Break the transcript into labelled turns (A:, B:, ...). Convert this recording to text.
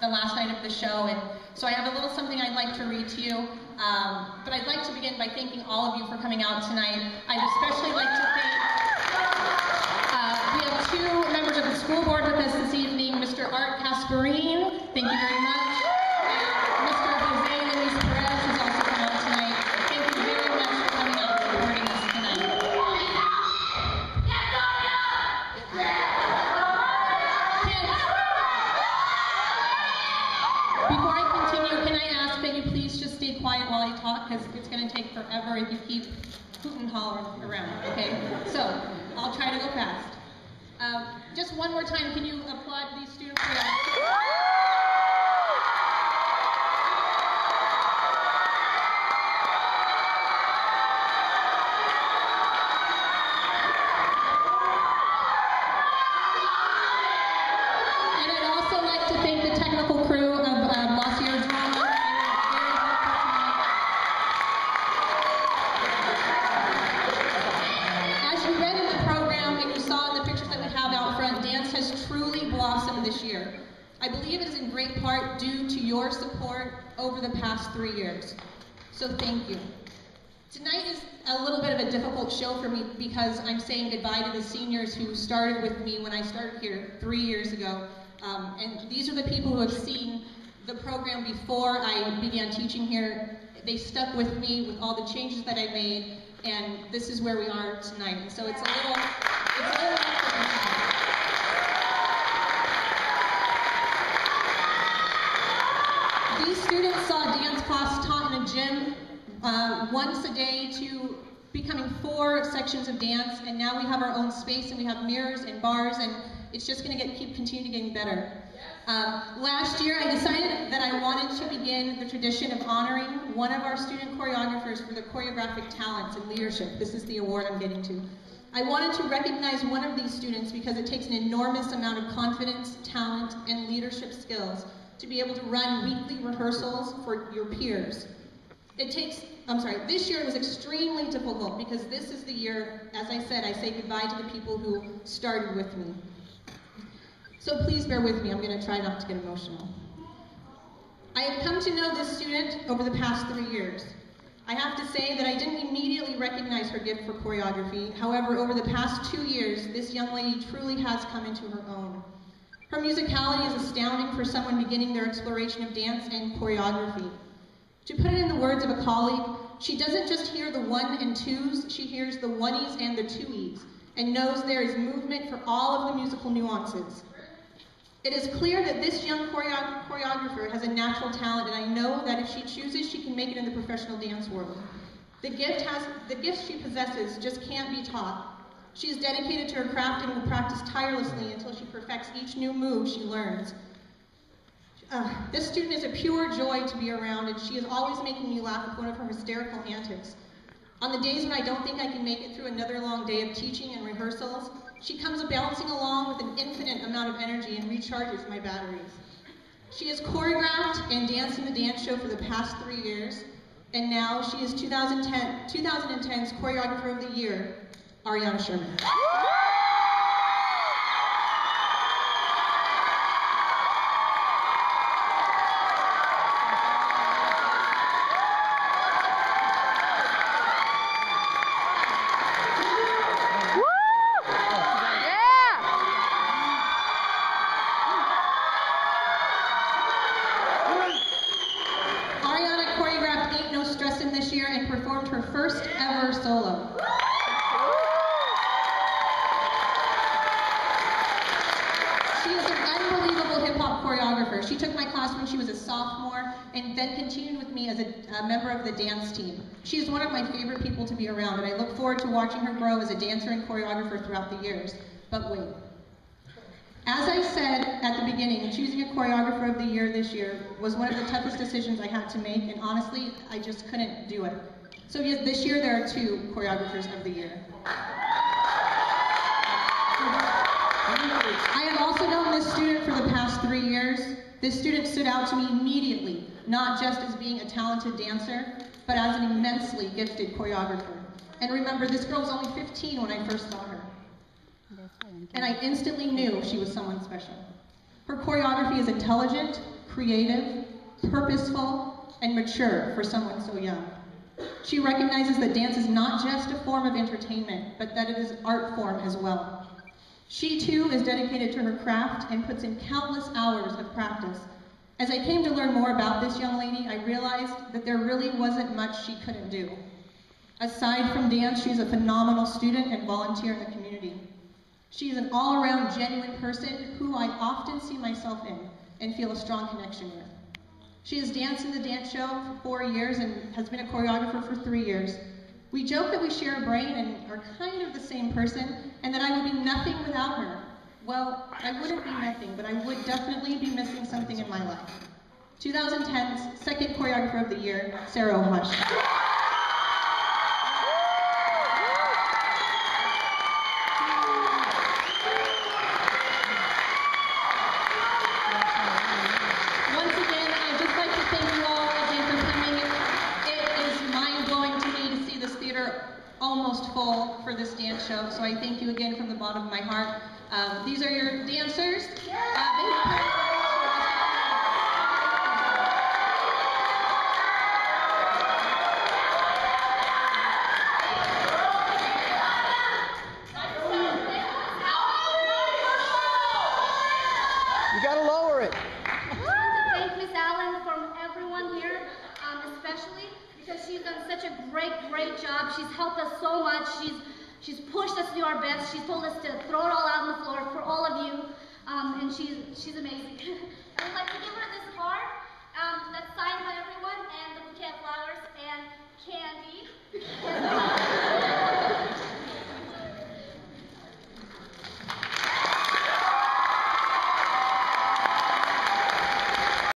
A: the last night of the show, and so I have a little something I'd like to read to you. But I'd like to begin by thanking all of you for coming out tonight. I'd especially like to thank, we have two members of the school board with us this evening, Mr. Art Casperine, thank you very much, and Mr. Jose Luis Perez has also come out tonight. Thank you very much for coming out and supporting us tonight. Before I continue, can I ask that you please just stay quiet while I talk, because it's going to take forever if you keep hooting and hollering around, okay? So, I'll try to go fast. Just one more time, can you applaud these students for that? And I'd also like to thank the technical crew of Monsieur Drama. As you read in the program and you saw in the pictures that we have out front, dance has truly blossomed this year. I believe it is in great part due to your support over the past 3 years. So thank you. Tonight is a little bit of a difficult show for me because I'm saying goodbye to the seniors who started with me when I started here 3 years ago. And these are the people who have seen the program before I began teaching here. They stuck with me with all the changes that I made, and this is where we are tonight. And so it's a little These students saw dance class taught in a gym once a day to becoming 4 sections of dance, and now we have our own space and we have mirrors and bars, and it's just going to continue getting better. Last year I decided that I wanted to begin the tradition of honoring one of our student choreographers for their choreographic talents and leadership. This is the award I'm getting to. I wanted to recognize one of these students because it takes an enormous amount of confidence, talent, and leadership skills to be able to run weekly rehearsals for your peers. This year was extremely difficult because this is the year, as I said, I say goodbye to the people who started with me. So please bear with me, I'm going to try not to get emotional. I have come to know this student over the past 3 years. I have to say that I didn't immediately recognize her gift for choreography. However, over the past 2 years, this young lady truly has come into her own. Her musicality is astounding for someone beginning their exploration of dance and choreography. To put it in the words of a colleague, she doesn't just hear the 1 and 2s, she hears the 1-ies and the 2-ies, and knows there is movement for all of the musical nuances. It is clear that this young choreographer has a natural talent, and I know that if she chooses, she can make it in the professional dance world. The gifts she possesses just can't be taught. She is dedicated to her craft and will practice tirelessly until she perfects each new move she learns. This student is a pure joy to be around, and she is always making me laugh with one of her hysterical antics. On the days when I don't think I can make it through another long day of teaching and rehearsals, she comes bouncing along with an infinite amount of energy and recharges my batteries. She has choreographed and danced in the dance show for the past 3 years, and now she is 2010's Choreographer of the Year, Arianna Sherman. This year and performed her first ever solo. She is an unbelievable hip-hop choreographer. She took my class when she was a sophomore and then continued with me as a member of the dance team. She is one of my favorite people to be around, and I look forward to watching her grow as a dancer and choreographer throughout the years. But wait. As I said at the beginning, choosing a choreographer of the year this year was one of the toughest decisions I had to make, and honestly, I just couldn't do it. So this year there are 2 choreographers of the year. I have also known this student for the past 3 years. This student stood out to me immediately, not just as being a talented dancer, but as an immensely gifted choreographer. And remember, this girl was only 15 when I first saw her. And I instantly knew she was someone special. Her choreography is intelligent, creative, purposeful, and mature for someone so young. She recognizes that dance is not just a form of entertainment, but that it is an art form as well. She too is dedicated to her craft and puts in countless hours of practice. As I came to learn more about this young lady, I realized that there really wasn't much she couldn't do. Aside from dance, she's a phenomenal student and volunteer in the community. She is an all-around genuine person who I often see myself in and feel a strong connection with. She has danced in the dance show for 4 years and has been a choreographer for 3 years. We joke that we share a brain and are kind of the same person, and that I would be nothing without her. Well, I wouldn't be nothing, but I would definitely be missing something in my life. 2010's second choreographer of the year, Sarah Hush. Almost full for this dance show, so I thank you again from the bottom of my heart. These are your dancers.
B: You gotta lower it.
C: I want to thank Miss Allen from everyone here, especially because she's done such a great job. She's helped us so much. She's pushed us to do our best. She's told us to throw it all out on the floor for all of you, and she's amazing. I would like to give her this card that's signed by everyone, and the